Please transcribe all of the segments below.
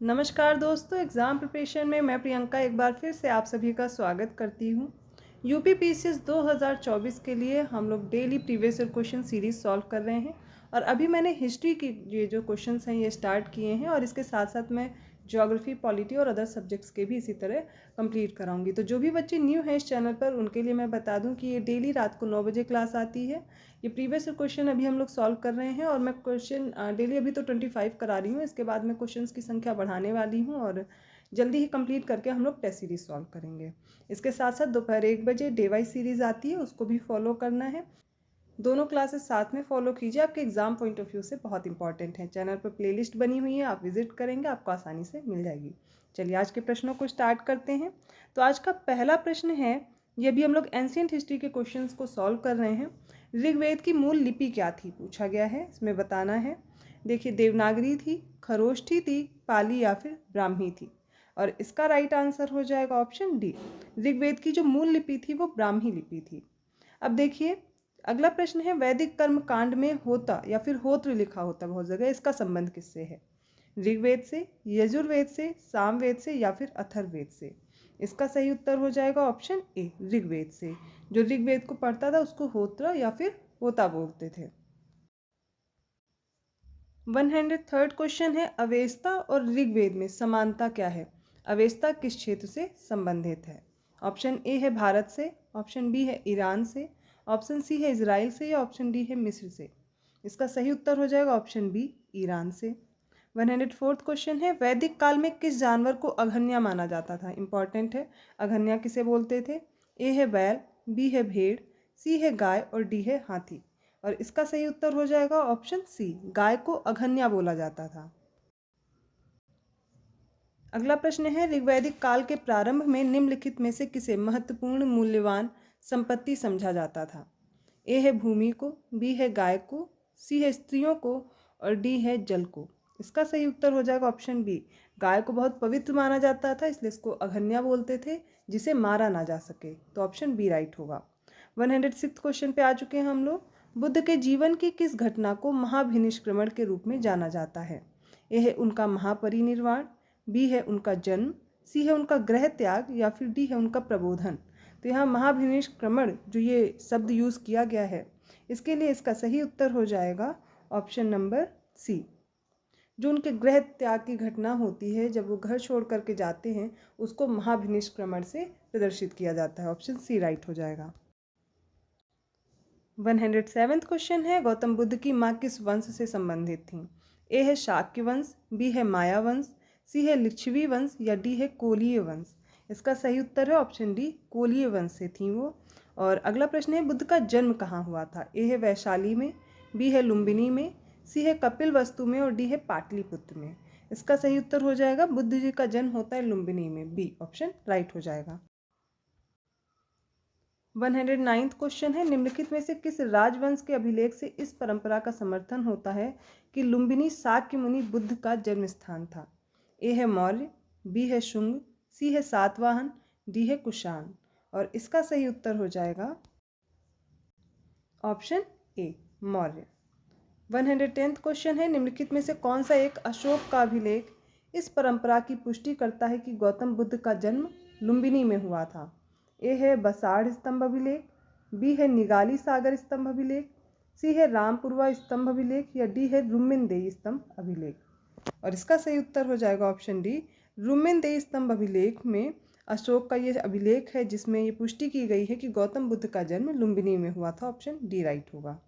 नमस्कार दोस्तों, exam preparation में मैं प्रियंका एक बार फिर से आप सभी का स्वागत करती हूँ। यूपी पीसीएस 2024 के लिए हम लोग daily previous year question series solve कर रहे हैं और अभी मैंने हिस्ट्री की ये जो क्वेश्चंस हैं ये स्टार्ट किए हैं और इसके साथ साथ मैं ज्योग्राफी, पॉलिटी और अदर सब्जेक्ट्स के भी इसी तरह कंप्लीट कराऊंगी। तो जो भी बच्चे न्यू हैं इस चैनल पर उनके लिए मैं बता दूं कि ये डेली रात को 9 बजे क्लास आती है। ये प्रीवियस क्वेश्चन अभी हम लोग सॉल्व कर रहे हैं और मैं क्वेश्चन डेली अभी तो 25 करा रही हूँ। इसके बाद मैं क्वेश्चंस की संख्या बढ़ाने वाली हूँ और जल्दी ही कंप्लीट करके हम लोग टेस्ट सीरीज सॉल्व करेंगे। इसके साथ साथ दोपहर 1 बजे डे वाइज सीरीज आती है, उसको भी फॉलो करना है। दोनों क्लासेस साथ में फॉलो कीजिए, आपके एग्जाम पॉइंट ऑफ व्यू से बहुत इंपॉर्टेंट है। चैनल पर प्लेलिस्ट बनी हुई है, आप विजिट करेंगे आपको आसानी से मिल जाएगी। चलिए आज के प्रश्नों को स्टार्ट करते हैं। तो आज का पहला प्रश्न है, ये भी हम लोग एंशिएंट हिस्ट्री के क्वेश्चंस को सॉल्व कर रहे हैं। ऋग्वेद की मूल लिपि क्या थी पूछा गया है, इसमें बताना है। देखिए, देवनागरी थी, खरोष्ठी थी, पाली या फिर ब्राह्मी थी। और इसका राइट आंसर हो जाएगा ऑप्शन डी। ऋग्वेद की जो मूल लिपि थी वो ब्राह्मी लिपि थी। अब देखिए अगला प्रश्न है, वैदिक कर्म कांड में होता या फिर होत्र लिखा होता बहुत जगह, इसका संबंध किससे है? ऋग्वेद से, यजुर्वेद से, सामवेद से या फिर अथर्ववेद से? इसका सही उत्तर हो जाएगा ऑप्शन ए, ऋग्वेद से। जो ऋग्वेद को पढ़ता था उसको होत्र या फिर होता बोलते थे। 103rd क्वेश्चन है, अवेस्ता और ऋग्वेद में समानता क्या है? अवेस्ता किस क्षेत्र से संबंधित है? ऑप्शन ए है भारत से, ऑप्शन बी है ईरान से, ऑप्शन सी है इजराइल से या ऑप्शन डी है मिस्र से? इसका सही उत्तर हो जाएगा ऑप्शन बी, ईरान से। 104th क्वेश्चन है, वैदिक काल में किस जानवर को अघन्या माना जाता था? इंपॉर्टेंट है, अघन्या किसे बोलते थे? ए है बैल, बी है भेड़, सी है गाय और डी है हाथी। और इसका सही उत्तर हो जाएगा ऑप्शन सी, गाय को अघन्या बोला जाता था। अगला प्रश्न है, ऋग्वैदिक काल के प्रारंभ में निम्नलिखित में से किसे महत्वपूर्ण मूल्यवान संपत्ति समझा जाता था? ए है भूमि को, बी है गाय को, सी है स्त्रियों को और डी है जल को। इसका सही उत्तर हो जाएगा ऑप्शन बी, गाय को बहुत पवित्र माना जाता था इसलिए इसको अघन्या बोलते थे, जिसे मारा ना जा सके। तो ऑप्शन बी राइट होगा। 106 क्वेश्चन पे आ चुके हैं हम लोग। बुद्ध के जीवन की किस घटना को महाभिनिष्क्रमण के रूप में जाना जाता है? ए है उनका महापरिनिर्वाण, बी है उनका जन्म, सी है उनका गृह त्याग या फिर डी है उनका प्रबोधन? तो यहाँ महाभिनिष्क्रमण जो ये शब्द यूज़ किया गया है, इसके लिए इसका सही उत्तर हो जाएगा ऑप्शन नंबर सी। जो उनके गृह त्याग की घटना होती है, जब वो घर छोड़ करके जाते हैं, उसको महाभिनिष्क्रमण से प्रदर्शित किया जाता है। ऑप्शन सी राइट हो जाएगा। 107th क्वेश्चन है, गौतम बुद्ध की माँ किस वंश से संबंधित थी? ए है शाक्य वंश, बी है माया वंश, सी है लिच्छवी वंश या डी है कोलीय वंश? इसका सही उत्तर है ऑप्शन डी, कोलीय वंश से थी वो। और अगला प्रश्न है, बुद्ध का जन्म कहाँ हुआ था? ए है वैशाली में, बी है लुम्बिनी में, सी है कपिलवस्तु में और डी है पाटलिपुत्र में? इसका सही उत्तर हो जाएगा, बुद्ध जी का जन्म होता है लुम्बिनी में, बी ऑप्शन राइट हो जाएगा। 109th क्वेश्चन है, निम्नलिखित में से किस राजवंश के अभिलेख से इस परंपरा का समर्थन होता है कि लुम्बिनी शाक्य मुनि बुद्ध का जन्म स्थान था? ए है मौर्य, बी है शुंग, सी है सातवाहन, डी है कुषाण? और इसका सही उत्तर हो जाएगा option A, Maurya. 110th question है, निम्नलिखित में से कौन सा एक अशोक का अभिलेख इस परंपरा की पुष्टि करता है कि गौतम बुद्ध का जन्म लुम्बिनी में हुआ था? ए है बसाड़ स्तंभ अभिलेख, बी है निगाली सागर स्तंभ अभिलेख, सी है रामपुरवा स्तंभ अभिलेख या डी है रुम्मिनदेई स्तंभ अभिलेख? और इसका सही उत्तर हो जाएगा ऑप्शन डी, रुम्मिनदेई स्तंभ अभिलेख में अशोक का ये अभिलेख है जिसमें ये पुष्टि की गई है कि गौतम बुद्ध का जन्म लुम्बिनी में हुआ था। ऑप्शन डी राइट होगा।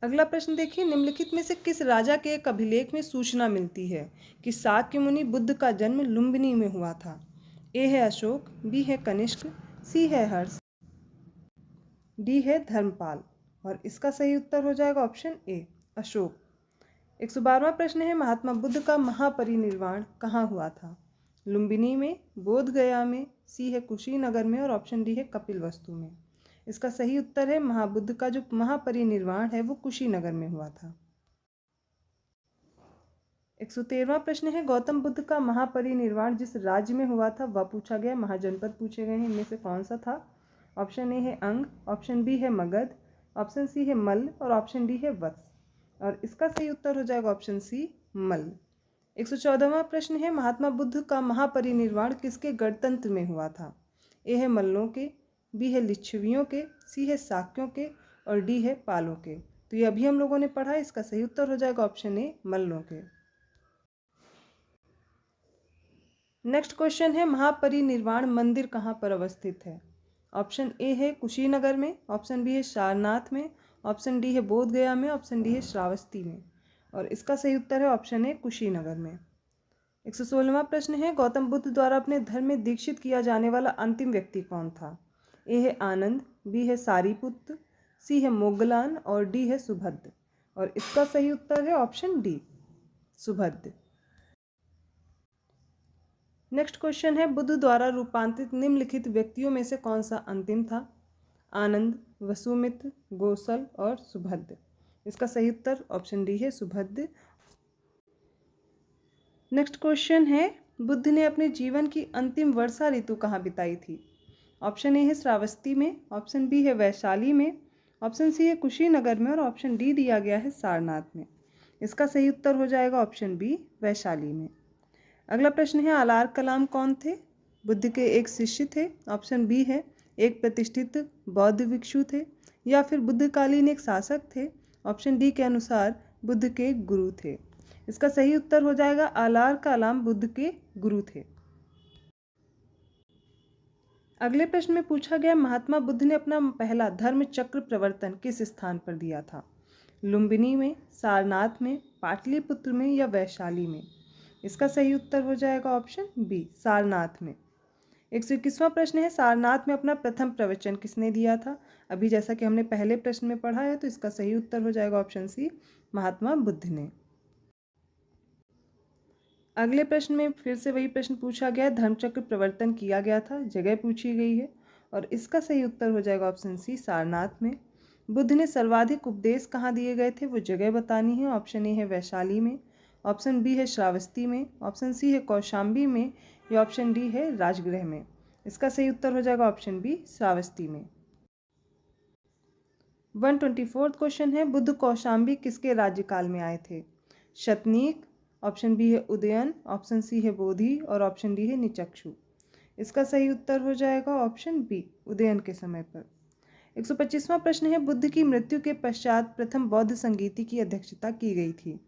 अगला प्रश्न देखिए, निम्नलिखित में से किस राजा के एक अभिलेख में सूचना मिलती है कि शाक्य मुनि बुद्ध का जन्म लुम्बिनी में हुआ था? ए है अशोक, बी है कनिष्क, सी है हर्ष, डी है धर्मपाल? और इसका सही उत्तर हो जाएगा ऑप्शन ए, अशोक। 112वां प्रश्न है, महात्मा बुद्ध का महापरिनिर्वाण कहाँ हुआ था? लुम्बिनी में, बोध गया में, सी है कुशीनगर में और ऑप्शन डी है कपिलवस्तु में? इसका सही उत्तर है, महाबुद्ध का जो महापरिनिर्वाण है वो कुशीनगर में हुआ था। 113वां प्रश्न है, गौतम बुद्ध का महापरिनिर्वाण जिस राज्य में हुआ था वह पूछा गया। महाजनपद पूछे गए हैं, इनमें से कौन सा था? ऑप्शन ए है अंग, ऑप्शन बी है मगध, ऑप्शन सी है मल्ल और ऑप्शन डी है वत्स? और इसका सही उत्तर हो जाएगा ऑप्शन सी मल्ल। 114वां प्रश्न है, महात्मा बुद्ध का महापरिनिर्वाण किसके गणतंत्र में हुआ था? ए है मल्लों के, बी है लिच्छवियों के, सी है शाक्यों के और डी है पालों के। तो ये अभी हम लोगों ने पढ़ा, इसका सही उत्तर हो जाएगा ऑप्शन ए मल्लों के। नेक्स्ट क्वेश्चन है, महापरिनिर्वाण मंदिर कहाँ पर अवस्थित है? ऑप्शन ए है कुशीनगर में, ऑप्शन बी है सारनाथ में, ऑप्शन डी है बोध गया में, ऑप्शन डी है श्रावस्ती में। और इसका सही उत्तर है ऑप्शन ए कुशीनगर में। 116वां प्रश्न है, गौतम बुद्ध द्वारा अपने धर्म में दीक्षित किया जाने वाला अंतिम व्यक्ति कौन था? ए है आनंद, बी है सारीपुत्र, सी है मोगलान और डी है सुभद्र। और इसका सही उत्तर है option D Subhadra. Next question है, बुद्ध द्वारा रूपांतरित निम्नलिखित व्यक्तियों में से कौन सा अंतिम था? आनंद, वसुमित्र, गोसल और सुभद्र। इसका सही उत्तर ऑप्शन डी है सुभद्र। नेक्स्ट क्वेश्चन है, बुद्ध ने अपने जीवन की अंतिम वर्षा ऋतु कहाँ बिताई थी? ऑप्शन ए है श्रावस्ती में, ऑप्शन बी है वैशाली में, ऑप्शन सी है कुशीनगर में और ऑप्शन डी दिया गया है सारनाथ में। इसका सही उत्तर हो जाएगा ऑप्शन बी वैशाली में। अगला प्रश्न है, अलार कलाम कौन थे? बुद्ध के एक शिष्य थे, ऑप्शन बी है एक प्रतिष्ठित बौद्ध भिक्षु थे, या फिर बुद्धकालीन एक शासक थे, ऑप्शन डी के अनुसार बुद्ध के गुरु थे। इसका सही उत्तर हो जाएगा अलार कलाम बुद्ध के गुरु थे। अगले प्रश्न में पूछा गया, महात्मा बुद्ध ने अपना पहला धर्म चक्र प्रवर्तन किस स्थान पर दिया था? लुम्बिनी में, सारनाथ में, पाटलिपुत्र में या वैशाली में? इसका सही उत्तर हो जाएगा ऑप्शन बी सारनाथ में। 121वां प्रश्न है, सारनाथ में अपना प्रथम प्रवचन किसने दिया था? अभी जैसा कि हमने पहले प्रश्न में पढ़ा है, तो इसका सही उत्तर हो जाएगा ऑप्शन सी महात्मा बुद्ध ने। अगले प्रश्न में फिर से वही प्रश्न पूछा गया, धर्मचक्र प्रवर्तन किया गया था, जगह पूछी गई है और इसका सही उत्तर हो जाएगा ऑप्शन सी सारनाथ में। बुद्ध ने सर्वाधिक उपदेश कहाँ दिए गए थे, वो जगह बतानी है। ऑप्शन ए है वैशाली में, ऑप्शन बी है श्रावस्ती में, ऑप्शन सी है कौशाम्बी में या ऑप्शन डी है राजगृह में। इसका सही उत्तर हो जाएगा ऑप्शन बी श्रावस्ती में। 124वां क्वेश्चन है, बुद्ध कौशाम्बी किसके राज्यकाल में आए थे? शतनीक, ऑप्शन बी है उदयन, ऑप्शन सी है बोधि और ऑप्शन डी है निचक्षु। इसका सही उत्तर हो जाएगा ऑप्शन बी उदयन के समय पर। 125वां प्रश्न है, बुद्ध की मृत्यु के पश्चात प्रथम बौद्ध संगीति की अध्यक्षता की गई थी।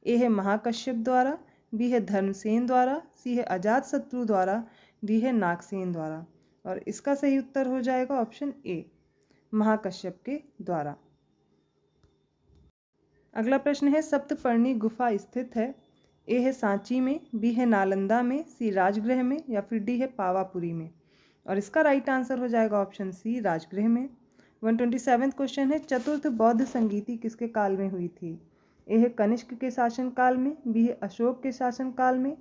ए है महाकश्यप द्वारा, बी है धर्मसेन द्वारा, सी है अजातशत्रु द्वारा, डी है नागसेन द्वारा। और इसका सही उत्तर हो जाएगा ऑप्शन ए महाकश्यप के द्वारा। अगला प्रश्न है, सप्तपर्णी गुफा स्थित है? ए है सांची में, बी है नालंदा में, सी राजगृह में या फिर डी है पावापुरी में। और इसका राइट आंसर हो जाएगा ऑप्शन सी राजगृह में। 127वां क्वेश्चन है, चतुर्थ बौद्ध संगीति किसके काल में हुई थी? ए है कनिष्क के शासनकाल में, बी है अशोक के शासनकाल में,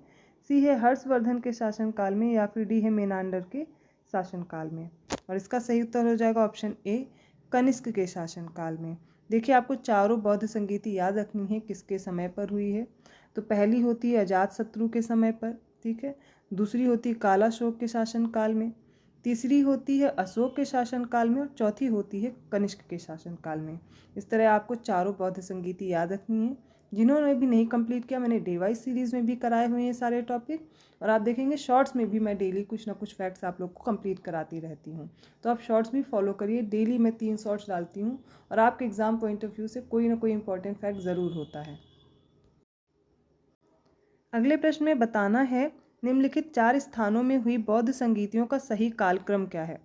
सी है हर्षवर्धन के शासनकाल में या फिर डी है मेनांडर के शासनकाल में। और इसका सही उत्तर हो जाएगा ऑप्शन ए कनिष्क के शासनकाल में। देखिए, आपको चारों बौद्ध संगीति याद रखनी है किसके समय पर हुई है। तो पहली होती है अजातशत्रु के समय पर, ठीक है, दूसरी होती है कालाशोक के शासनकाल में, तीसरी होती है अशोक के शासनकाल में और चौथी होती है कनिष्क के शासनकाल में। इस तरह आपको चारों बौद्ध संगीति याद रखनी है। जिन्होंने भी नहीं कंप्लीट किया, मैंने डे वाइज सीरीज़ में भी कराए हुए हैं सारे टॉपिक, और आप देखेंगे शॉर्ट्स में भी मैं डेली कुछ ना कुछ फैक्ट्स आप लोग को कंप्लीट कराती रहती हूँ। तो आप शॉर्ट्स भी फॉलो करिए, डेली मैं 3 शॉर्ट्स डालती हूँ और आपके एग्जाम पॉइंट ऑफ व्यू से कोई ना कोई इंपॉर्टेंट फैक्ट ज़रूर होता है। अगले प्रश्न में बताना है, निम्नलिखित 4 स्थानों में हुई बौद्ध संगीतियों का सही कालक्रम क्या है?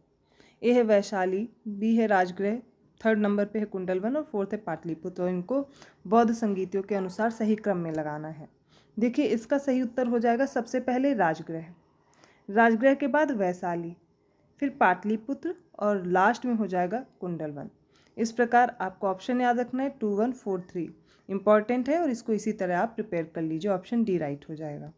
ए है वैशाली, बी है राजगृह, 3rd नंबर पे है कुंडलवन और 4th है पाटलिपुत्र। तो इनको बौद्ध संगीतियों के अनुसार सही क्रम में लगाना है। देखिए, इसका सही उत्तर हो जाएगा सबसे पहले राजगृह, राजगृह के बाद वैशाली, फिर पाटलिपुत्र और लास्ट में हो जाएगा कुंडलवन। इस प्रकार आपको ऑप्शन याद रखना है 2 1 4 3 इंपॉर्टेंट है और इसको इसी तरह आप प्रिपेयर कर लीजिए, ऑप्शन डी राइट हो जाएगा।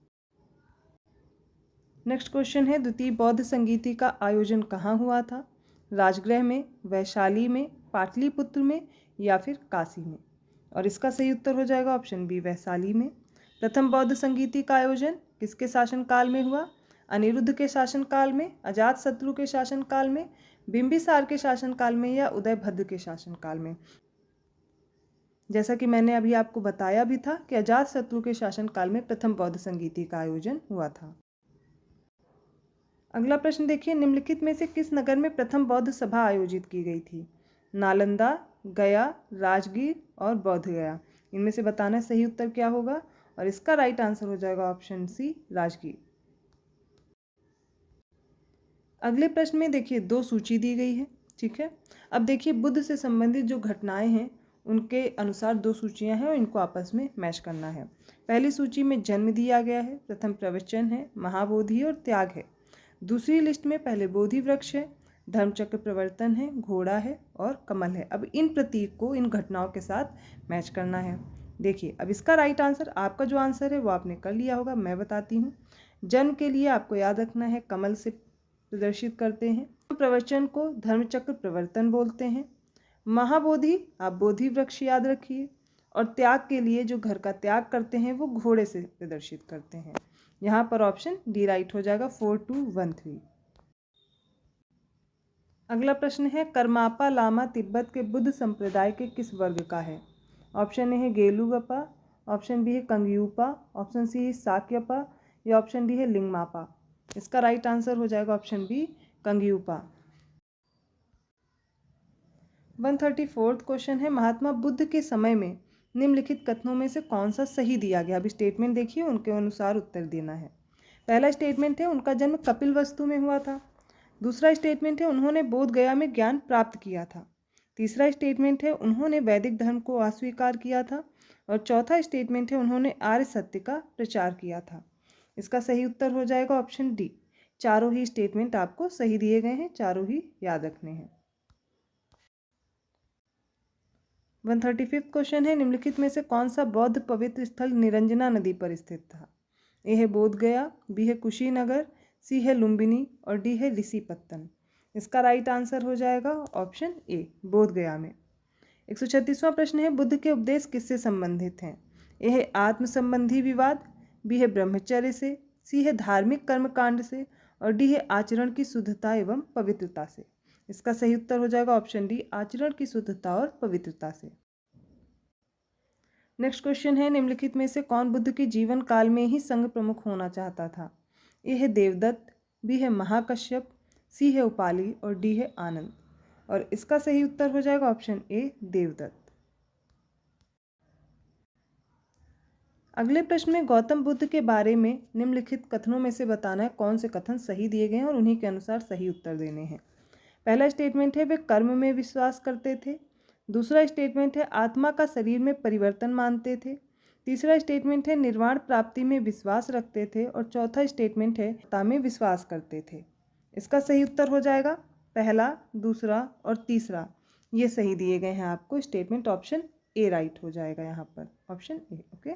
नेक्स्ट क्वेश्चन है, द्वितीय बौद्ध संगीति का आयोजन कहाँ हुआ था? राजगृह में, वैशाली में, पाटलिपुत्र में या फिर काशी में? और इसका सही उत्तर हो जाएगा ऑप्शन बी वैशाली में। प्रथम बौद्ध संगीति का आयोजन किसके शासनकाल में हुआ? अनिरुद्ध के शासनकाल में, अजातशत्रु के शासनकाल में, बिंबिसार के शासनकाल में या उदयभद्र के शासनकाल में? जैसा कि मैंने अभी आपको बताया भी था कि अजातशत्रु के शासनकाल में प्रथम बौद्ध संगीति का आयोजन हुआ था। अगला प्रश्न देखिए, निम्नलिखित में से किस नगर में प्रथम बौद्ध सभा आयोजित की गई थी? नालंदा, गया, राजगीर और बोध गया। इनमें से बताना सही उत्तर क्या होगा, और इसका राइट आंसर हो जाएगा ऑप्शन सी, राजगीर। अगले प्रश्न में देखिए 2 सूची दी गई है, ठीक है। अब देखिए बुद्ध से संबंधित जो घटनाएं हैं उनके अनुसार 2 सूचियां हैं और इनको आपस में मैच करना है। पहली सूची में जन्म दिया गया है, प्रथम प्रवचन है, महाबोधि और त्याग है। दूसरी लिस्ट में पहले बोधि वृक्ष है, धर्मचक्र प्रवर्तन है, घोड़ा है और कमल है। अब इन प्रतीक को इन घटनाओं के साथ मैच करना है। देखिए अब इसका राइट आंसर, आपका जो आंसर है वो आपने कर लिया होगा, मैं बताती हूँ। जन्म के लिए आपको याद रखना है कमल से प्रदर्शित करते हैं, प्रवचन को धर्मचक्र प्रवर्तन बोलते हैं, महाबोधि आप बोधि वृक्ष याद रखिए, और त्याग के लिए जो घर का त्याग करते हैं वो घोड़े से प्रदर्शित करते हैं। यहाँ पर ऑप्शन डी राइट हो जाएगा, 4213। अगला प्रश्न है, कर्मापा लामा तिब्बत के बुद्ध संप्रदाय के किस वर्ग का है? ऑप्शन ए है गेलुगपा, ऑप्शन बी है कंग्यूपा, ऑप्शन सी है साक्यपा या ऑप्शन डी है लिंगमापा। इसका राइट आंसर हो जाएगा ऑप्शन बी, कंग्यूपा। 134th क्वेश्चन है, महात्मा बुद्ध के समय में निम्नलिखित कथनों में से कौन सा सही दिया गया? अभी स्टेटमेंट देखिए, उनके अनुसार उत्तर देना है। पहला स्टेटमेंट है उनका जन्म कपिलवस्तु में हुआ था। दूसरा स्टेटमेंट है उन्होंने बोध गया में ज्ञान प्राप्त किया था। तीसरा स्टेटमेंट है उन्होंने वैदिक धर्म को अस्वीकार किया था। और चौथा स्टेटमेंट है उन्होंने आर्य सत्य का प्रचार किया था। इसका सही उत्तर हो जाएगा ऑप्शन डी। चारों ही स्टेटमेंट आपको सही दिए गए हैं, चारों ही याद रखने हैं। 135th क्वेश्चन है, निम्नलिखित में से कौन सा बौद्ध पवित्र स्थल निरंजना नदी पर स्थित था? ए है बोध गया, बी है कुशीनगर, सी है लुम्बिनी और डी है ऋषिपत्तन। इसका राइट आंसर हो जाएगा ऑप्शन ए, बोध गया में। 136वां प्रश्न है, बुद्ध के उपदेश किससे संबंधित हैं? ए है आत्म संबंधी विवाद, बी है ब्रह्मचर्य से, सी है धार्मिक कर्मकांड से और डी है आचरण की शुद्धता एवं पवित्रता से। इसका सही उत्तर हो जाएगा ऑप्शन डी, आचरण की शुद्धता और पवित्रता से। नेक्स्ट क्वेश्चन है, निम्नलिखित में से कौन बुद्ध के जीवन काल में ही संघ प्रमुख होना चाहता था? ए है देवदत्त, बी है महाकश्यप, सी है उपाली और डी है आनंद। और इसका सही उत्तर हो जाएगा ऑप्शन ए, देवदत्त। अगले प्रश्न में गौतम बुद्ध के बारे में निम्नलिखित कथनों में से बताना है कौन से कथन सही दिए गए हैं और उन्हीं के अनुसार सही उत्तर देने हैं। पहला स्टेटमेंट है वे कर्म में विश्वास करते थे। दूसरा स्टेटमेंट है आत्मा का शरीर में परिवर्तन मानते थे। तीसरा स्टेटमेंट है निर्वाण प्राप्ति में विश्वास रखते थे और चौथा स्टेटमेंट है ता में विश्वास करते थे। इसका सही उत्तर हो जाएगा पहला, दूसरा और तीसरा, ये सही दिए गए हैं आपको स्टेटमेंट। ऑप्शन ए राइट हो जाएगा यहाँ पर, ऑप्शन ए। ओके।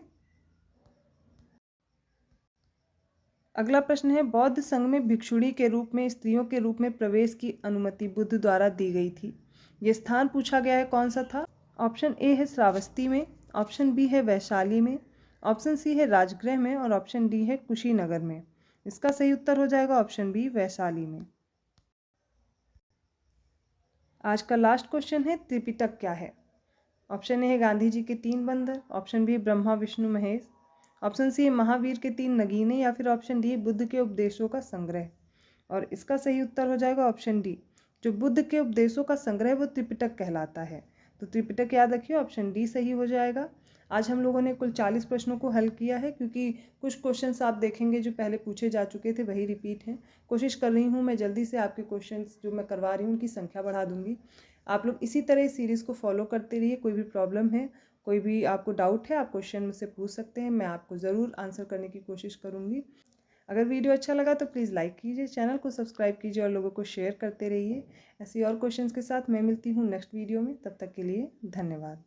अगला प्रश्न है, बौद्ध संघ में भिक्षुणी के रूप में स्त्रियों के रूप में प्रवेश की अनुमति बुद्ध द्वारा दी गई थी। ये स्थान पूछा गया है कौन सा था? ऑप्शन ए है श्रावस्ती में, ऑप्शन बी है वैशाली में, ऑप्शन सी है राजगृह में और ऑप्शन डी है कुशीनगर में। इसका सही उत्तर हो जाएगा ऑप्शन बी, वैशाली में। आज का लास्ट क्वेश्चन है, त्रिपिटक क्या है? ऑप्शन ए है गांधी जी के 3 बंदर, option B Brahma Vishnu Mahesh, option C है महावीर के 3 नगीने या फिर ऑप्शन डी बुद्ध के उपदेशों का संग्रह। और इसका सही उत्तर हो जाएगा ऑप्शन डी, जो बुद्ध के उपदेशों का संग्रह वो त्रिपिटक कहलाता है। तो त्रिपिटक याद रखिए, ऑप्शन डी सही हो जाएगा। आज हम लोगों ने कुल 40 प्रश्नों को हल किया है, क्योंकि कुछ क्वेश्चंस आप देखेंगे जो पहले पूछे जा चुके थे वही रिपीट हैं। कोशिश कर रही हूँ मैं जल्दी से आपके क्वेश्चंस जो मैं करवा रही हूँ उनकी संख्या बढ़ा दूँगी। आप लोग इसी तरह इस सीरीज़ को फॉलो करते रहिए। कोई भी प्रॉब्लम है, कोई भी आपको डाउट है, आप क्वेश्चन मुझसे पूछ सकते हैं, मैं आपको ज़रूर आंसर करने की कोशिश करूँगी। अगर वीडियो अच्छा लगा तो प्लीज़ लाइक कीजिए, चैनल को सब्सक्राइब कीजिए और लोगों को शेयर करते रहिए। ऐसी और क्वेश्चंस के साथ मैं मिलती हूँ नेक्स्ट वीडियो में। तब तक के लिए धन्यवाद।